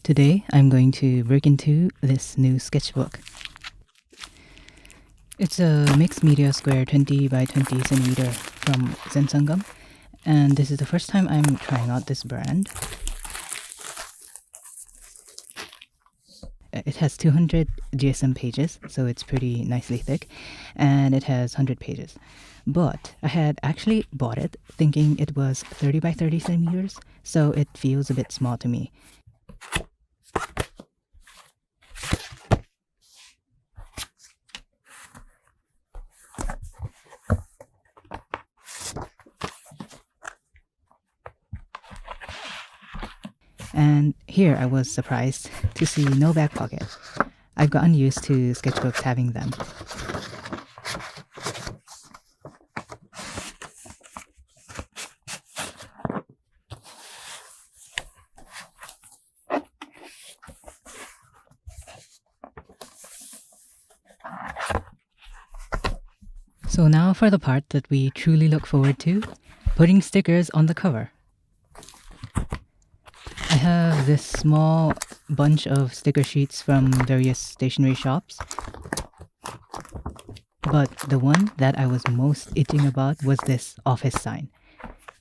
Today I'm going to break into this new sketchbook. It's a mixed media square 20 by 20 centimeter from Sangam, and this is the first time I'm trying out this brand. It has 200 GSM pages, so it's pretty nicely thick, and it has 100 pages. But I had actually bought it thinking it was 30 by 30 centimeters, so it feels a bit small to me. And here I was surprised to see no back pocket. I've gotten used to sketchbooks having them. So now for the part that we truly look forward to, putting stickers on the cover. I have this small bunch of sticker sheets from various stationery shops, but the one that I was most itching about was this office sign.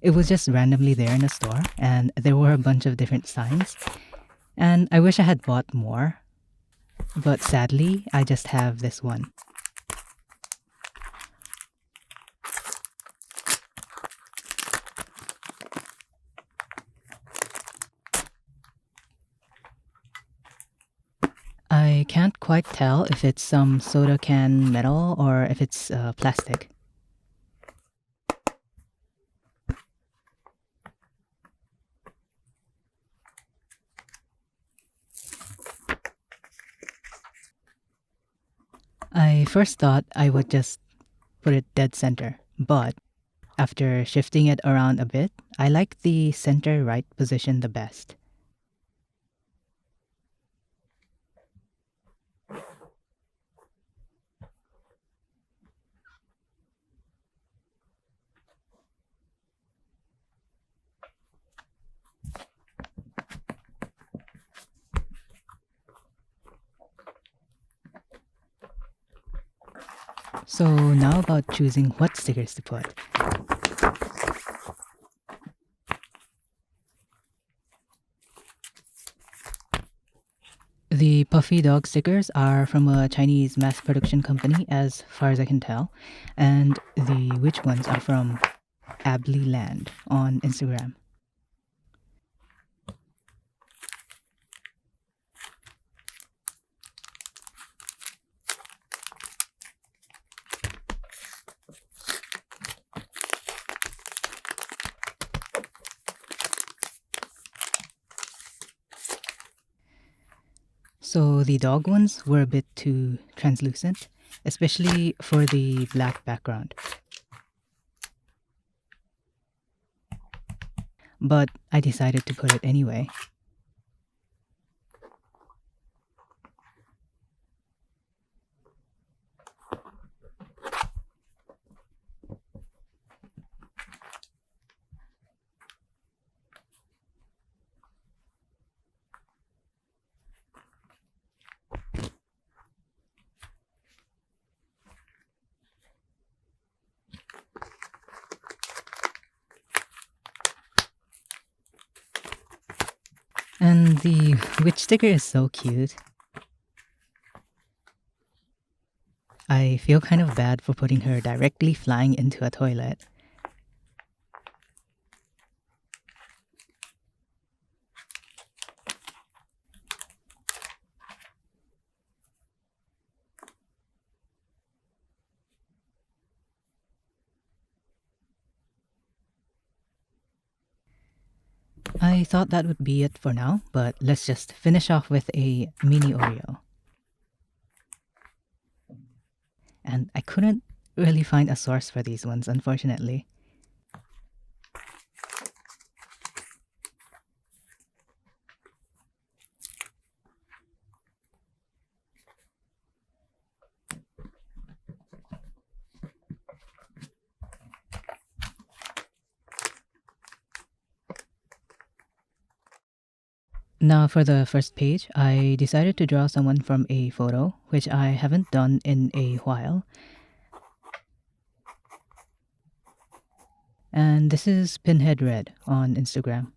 It was just randomly there in a store, and there were a bunch of different signs, and I wish I had bought more, but sadly, I just have this one. I can't quite tell if it's some soda can metal or if it's plastic. I first thought I would just put it dead center, but after shifting it around a bit, I like the center right position the best. So now about choosing what stickers to put. The puffy dog stickers are from a Chinese mass production company as far as I can tell, and the witch ones are from Ably Land on Instagram. So the dog ones were a bit too translucent, especially for the black background. But I decided to put it anyway. And the witch sticker is so cute. I feel kind of bad for putting her directly flying into a toilet. I thought that would be it for now, but let's just finish off with a mini Oreo. And I couldn't really find a source for these ones, unfortunately. Now, for the first page, I decided to draw someone from a photo, which I haven't done in a while. And this is Pinhead Red on Instagram.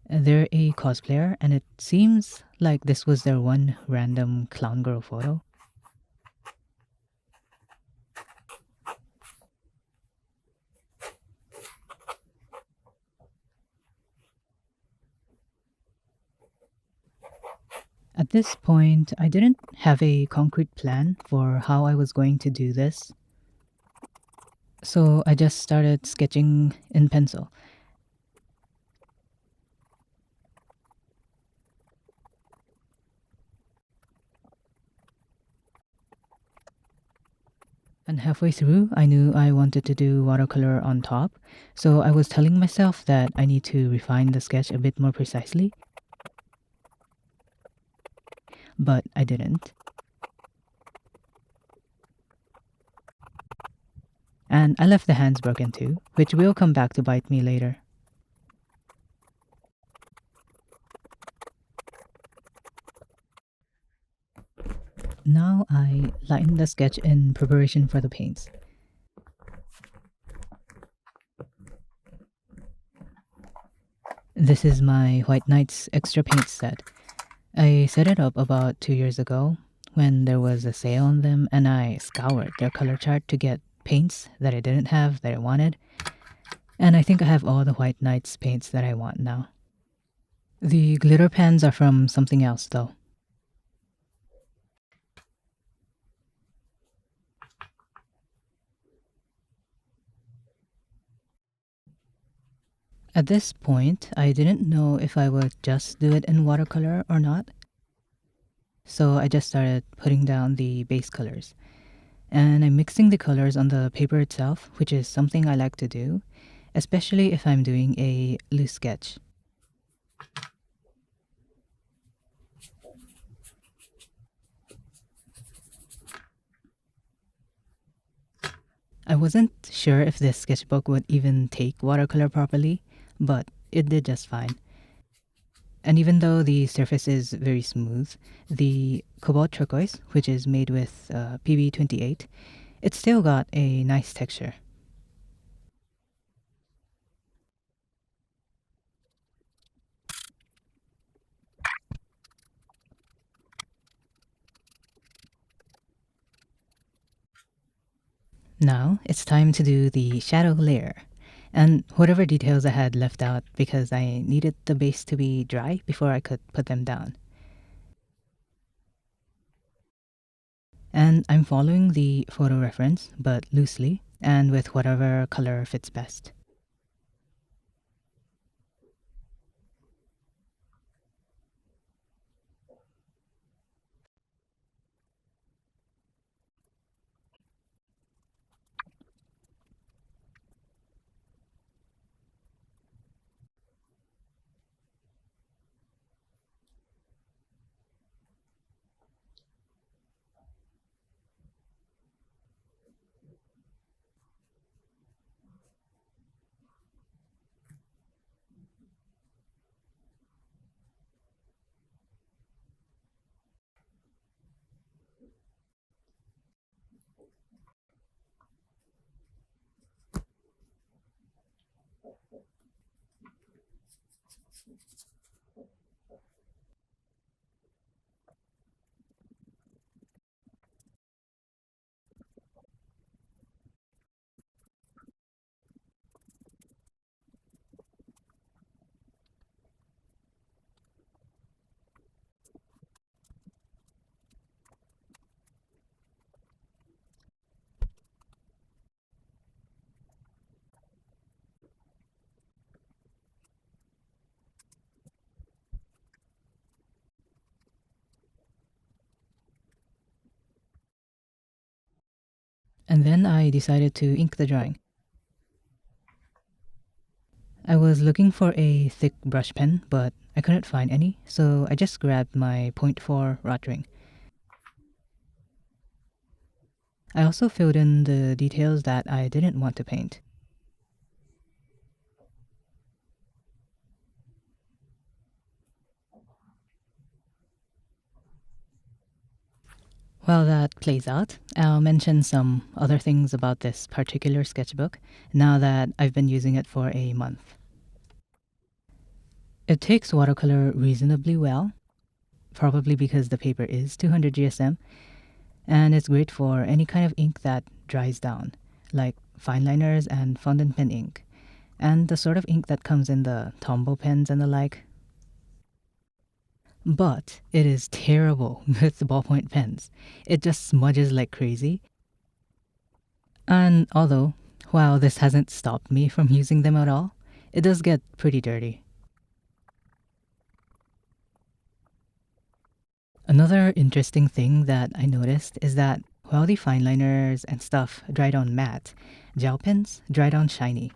They're a cosplayer, and it seems like this was their one random clown girl photo. At this point, I didn't have a concrete plan for how I was going to do this, so I just started sketching in pencil. And halfway through, I knew I wanted to do watercolor on top, so I was telling myself that I need to refine the sketch a bit more precisely, but I didn't. And I left the hands broken too, which will come back to bite me later. Now I lighten the sketch in preparation for the paints. This is my White Knights extra paint set. I set it up about 2 years ago when there was a sale on them, and I scoured their color chart to get paints that I didn't have that I wanted. And I think I have all the White Knights paints that I want now. The glitter pens are from something else though. At this point, I didn't know if I would just do it in watercolor or not. So I just started putting down the base colors. And I'm mixing the colors on the paper itself, which is something I like to do, especially if I'm doing a loose sketch. I wasn't sure if this sketchbook would even take watercolor properly, but it did just fine. And even though the surface is very smooth, the cobalt turquoise, which is made with PB28, it's still got a nice texture. Now it's time to do the shadow layer, and whatever details I had left out because I needed the base to be dry before I could put them down. And I'm following the photo reference, but loosely, and with whatever color fits best. And then I decided to ink the drawing. I was looking for a thick brush pen, but I couldn't find any, so I just grabbed my .4 rot ring. I also filled in the details that I didn't want to paint. While that plays out, I'll mention some other things about this particular sketchbook now that I've been using it for a month. It takes watercolor reasonably well, probably because the paper is 200 GSM, and it's great for any kind of ink that dries down, like fine liners and fondant pen ink, and the sort of ink that comes in the Tombow pens and the like. But it is terrible with ballpoint pens. It just smudges like crazy. And although, while this hasn't stopped me from using them at all, it does get pretty dirty. Another interesting thing that I noticed is that while the fine liners and stuff dried on matte, gel pens dried on shiny.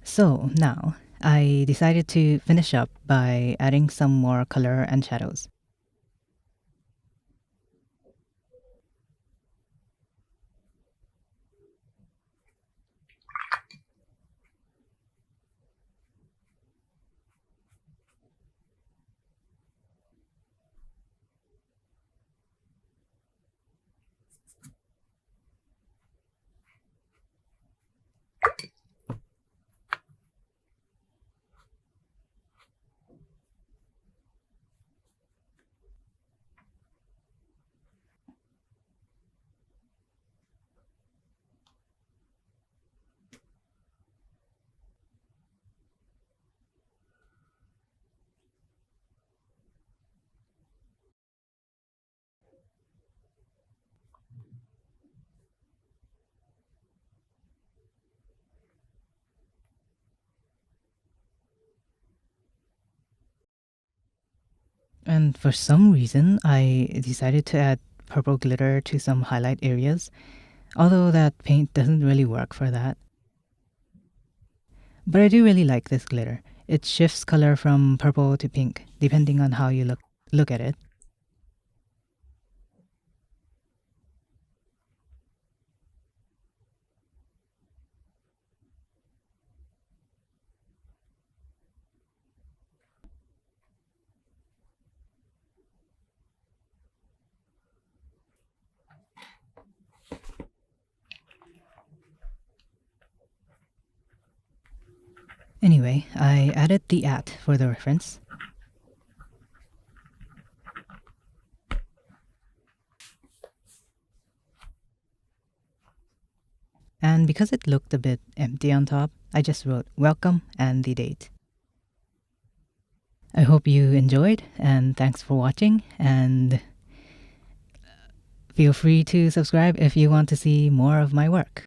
So now, I decided to finish up by adding some more color and shadows. And for some reason, I decided to add purple glitter to some highlight areas, although that paint doesn't really work for that. But I do really like this glitter. It shifts color from purple to pink, depending on how you look at it. Anyway, I added the at for the reference. And because it looked a bit empty on top, I just wrote welcome and the date. I hope you enjoyed, and thanks for watching, and feel free to subscribe if you want to see more of my work.